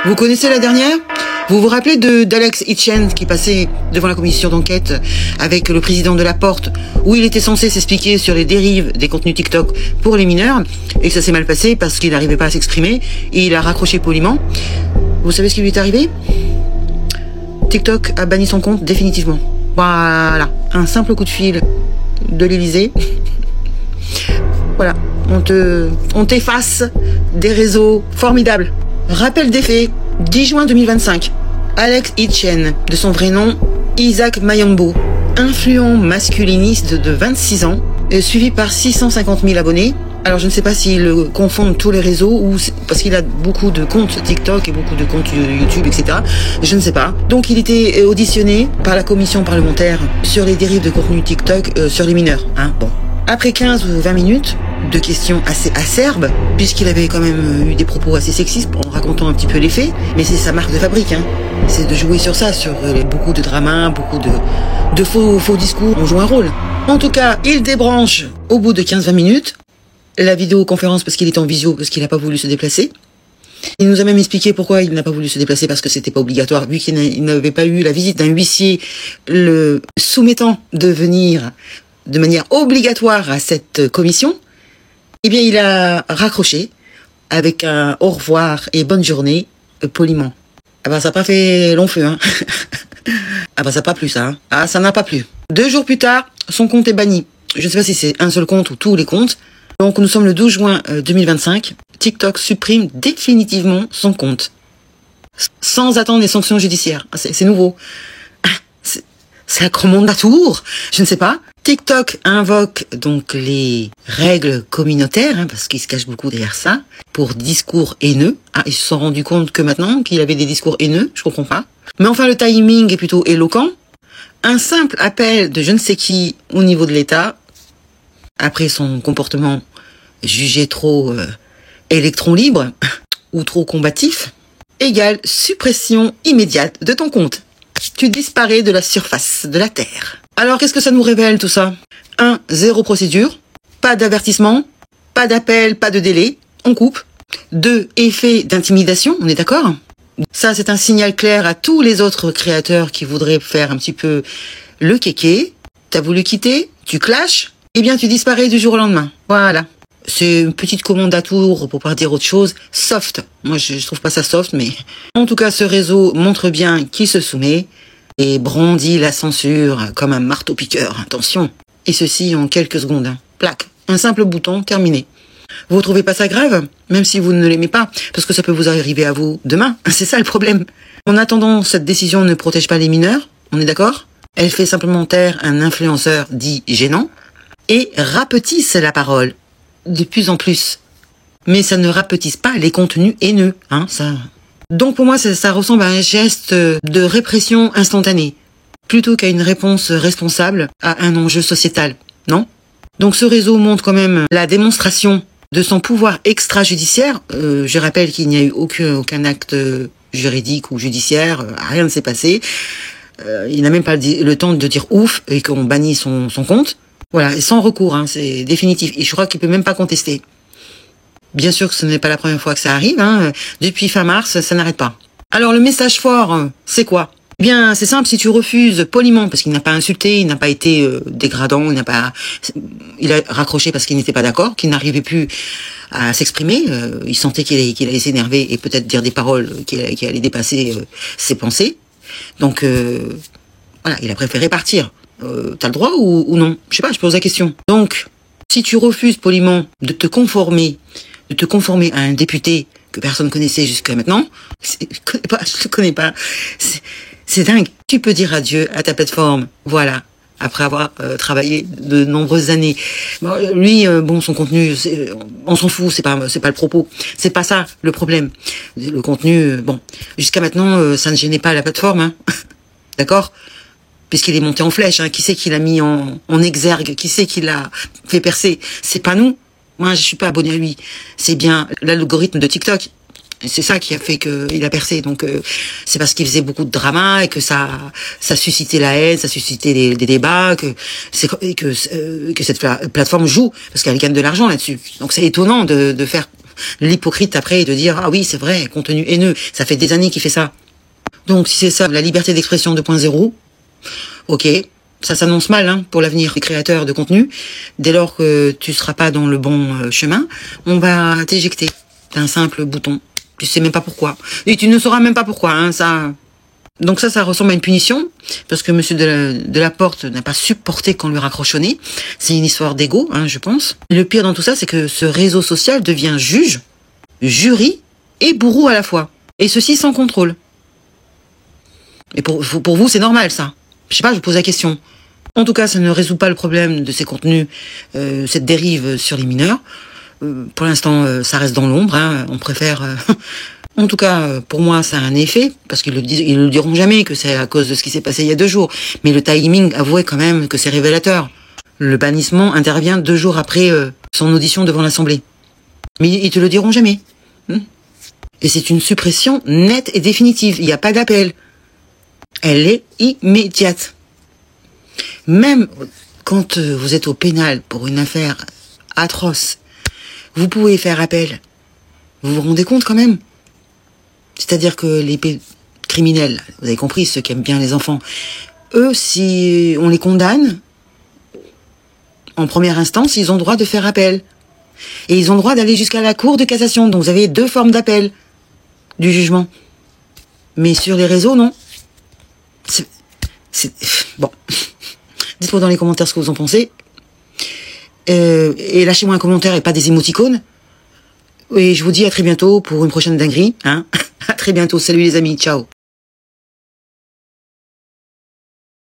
Vous connaissez la dernière? Vous vous rappelez d'Alex Hitchens qui passait devant la commission d'enquête avec le président de la Porte, où il était censé s'expliquer sur les dérives des contenus TikTok pour les mineurs, et que ça s'est mal passé parce qu'il n'arrivait pas à s'exprimer, et il a raccroché poliment. Vous savez ce qui lui est arrivé? TikTok a banni son compte définitivement. Voilà, un simple coup de fil de l'Élysée. Voilà, on t'efface des réseaux formidables. Rappel des faits, 10 juin 2025. Alex Hitchens, de son vrai nom, Isaac Mayombo, influent masculiniste de 26 ans, suivi par 650 000 abonnés. Alors je ne sais pas s'il confond tous les réseaux ou parce qu'il a beaucoup de comptes TikTok et beaucoup de comptes YouTube, etc. Je ne sais pas. Donc il était auditionné par la commission parlementaire sur les dérives de contenu TikTok sur les mineurs. Bon. Après 15 ou 20 minutes de questions assez acerbes, puisqu'il avait quand même eu des propos assez sexistes en racontant un petit peu les faits, mais c'est sa marque de fabrique, c'est de jouer sur ça, sur beaucoup de dramas, beaucoup de faux discours, on joue un rôle. En tout cas, il débranche au bout de 15-20 minutes la vidéoconférence parce qu'il était en visio, parce qu'il n'a pas voulu se déplacer. Il nous a même expliqué pourquoi il n'a pas voulu se déplacer, parce que c'était pas obligatoire, vu qu'il n'avait pas eu la visite d'un huissier le soumettant de venir de manière obligatoire à cette commission. Eh bien, il a raccroché avec un au revoir et bonne journée poliment. Ah bah ça n'a pas fait long feu, Ah bah ça n'a pas plu ça, Ah, ça n'a pas plu. 2 jours plus tard, son compte est banni. Je ne sais pas si c'est un seul compte ou tous les comptes. Donc nous sommes le 12 juin 2025. TikTok supprime définitivement son compte. Sans attendre les sanctions judiciaires. C'est nouveau. C'est un commande à tour. Je ne sais pas. TikTok invoque donc les règles communautaires, parce qu'il se cache beaucoup derrière ça, pour discours haineux. Ils se sont rendus compte que maintenant qu'il avait des discours haineux, je comprends pas. Mais enfin, le timing est plutôt éloquent. Un simple appel de je ne sais qui au niveau de l'État, après son comportement jugé trop électron libre ou trop combatif, égale suppression immédiate de ton compte. Tu disparais de la surface de la Terre. Alors, qu'est-ce que ça nous révèle tout ça? 1. Zéro procédure, pas d'avertissement, pas d'appel, pas de délai, on coupe. 2. Effet d'intimidation, on est d'accord? Ça, c'est un signal clair à tous les autres créateurs qui voudraient faire un petit peu le kéké. T'as voulu quitter, tu clashes, eh bien tu disparais du jour au lendemain. Voilà. C'est une petite commande à tour, pour pas dire autre chose, soft. Moi, je trouve pas ça soft, mais... En tout cas, ce réseau montre bien qu'il se soumet et brandit la censure comme un marteau-piqueur. Attention. Et ceci en quelques secondes. Plac. Un simple bouton, terminé. Vous trouvez pas ça grave? Même si vous ne l'aimez pas, parce que ça peut vous arriver à vous demain. C'est ça le problème. En attendant, cette décision ne protège pas les mineurs. On est d'accord? Elle fait simplement taire un influenceur dit gênant et rapetisse la parole. De plus en plus. Mais ça ne rapetisse pas les contenus haineux, ça. Donc pour moi, ça ressemble à un geste de répression instantanée, plutôt qu'à une réponse responsable à un enjeu sociétal, non? Donc ce réseau montre quand même la démonstration de son pouvoir extrajudiciaire. Je rappelle qu'il n'y a eu aucun acte juridique ou judiciaire, rien ne s'est passé. Il n'a même pas le temps de dire ouf et qu'on bannit son compte. Voilà, et sans recours, c'est définitif. Et je crois qu'il peut même pas contester. Bien sûr que ce n'est pas la première fois que ça arrive, Depuis fin mars, ça n'arrête pas. Alors le message fort, c'est quoi? Eh bien, c'est simple, si tu refuses poliment, parce qu'il n'a pas insulté, il n'a pas été dégradant, il a raccroché parce qu'il n'était pas d'accord, qu'il n'arrivait plus à s'exprimer, il sentait qu'il allait s'énerver et peut-être dire des paroles qui allaient dépasser ses pensées. Donc, voilà, il a préféré partir. T'as le droit ou non? Je sais pas, je pose la question. Donc, si tu refuses poliment de te conformer à un député que personne connaissait jusqu'à maintenant, je le connais pas, c'est dingue. Tu peux dire adieu à ta plateforme, voilà, après avoir travaillé de nombreuses années. Bon, lui, son contenu, on s'en fout, c'est pas le propos, c'est pas ça le problème. Le contenu, jusqu'à maintenant, ça ne gênait pas la plateforme, d'accord? Puisqu'il est monté en flèche, qui c'est qui l'a mis en exergue, qui c'est qui l'a fait percer? C'est pas nous. Moi, je suis pas abonné à lui. C'est bien l'algorithme de TikTok. C'est ça qui a fait qu'il a percé. Donc, c'est parce qu'il faisait beaucoup de drama et que ça suscitait la haine, ça suscitait des débats, que cette plateforme joue parce qu'elle gagne de l'argent là-dessus. Donc, c'est étonnant de faire l'hypocrite après et de dire ah oui c'est vrai, contenu haineux, ça fait des années qu'il fait ça. Donc si c'est ça la liberté d'expression 2.0, ok, ça s'annonce mal hein, pour l'avenir des créateurs de contenu. Dès lors que tu seras pas dans le bon chemin, on va t'éjecter d'un simple bouton. Tu sais même pas pourquoi et tu ne sauras même pas pourquoi hein, ça. Donc ça ressemble à une punition, parce que monsieur de la Porte n'a pas supporté qu'on lui raccroche au nez. C'est une histoire d'ego, hein, je pense. Le pire dans tout ça, c'est que ce réseau social devient juge, jury et bourreau à la fois. Et ceci sans contrôle. Et pour vous, c'est normal, ça? Je sais pas, je vous pose la question. En tout cas, ça ne résout pas le problème de ces contenus, cette dérive sur les mineurs. Pour l'instant, ça reste dans l'ombre, hein. On préfère... En tout cas, pour moi, ça a un effet, parce qu'ils le diront jamais que c'est à cause de ce qui s'est passé il y a 2 jours. Mais le timing avouait quand même que c'est révélateur. Le bannissement intervient 2 jours après son audition devant l'Assemblée. Mais ils te le diront jamais. Et c'est une suppression nette et définitive. Il n'y a pas d'appel. Elle est immédiate. Même quand vous êtes au pénal pour une affaire atroce, vous pouvez faire appel. Vous vous rendez compte quand même? C'est-à-dire que les criminels, vous avez compris, ceux qui aiment bien les enfants, eux, si on les condamne, en première instance, ils ont le droit de faire appel. Et ils ont le droit d'aller jusqu'à la Cour de cassation. Donc vous avez 2 formes d'appel du jugement. Mais sur les réseaux, non. Bon. Dites-moi dans les commentaires ce que vous en pensez. Et lâchez-moi un commentaire et pas des émoticônes. Et je vous dis à très bientôt pour une prochaine dinguerie. Hein. À très bientôt. Salut les amis. Ciao.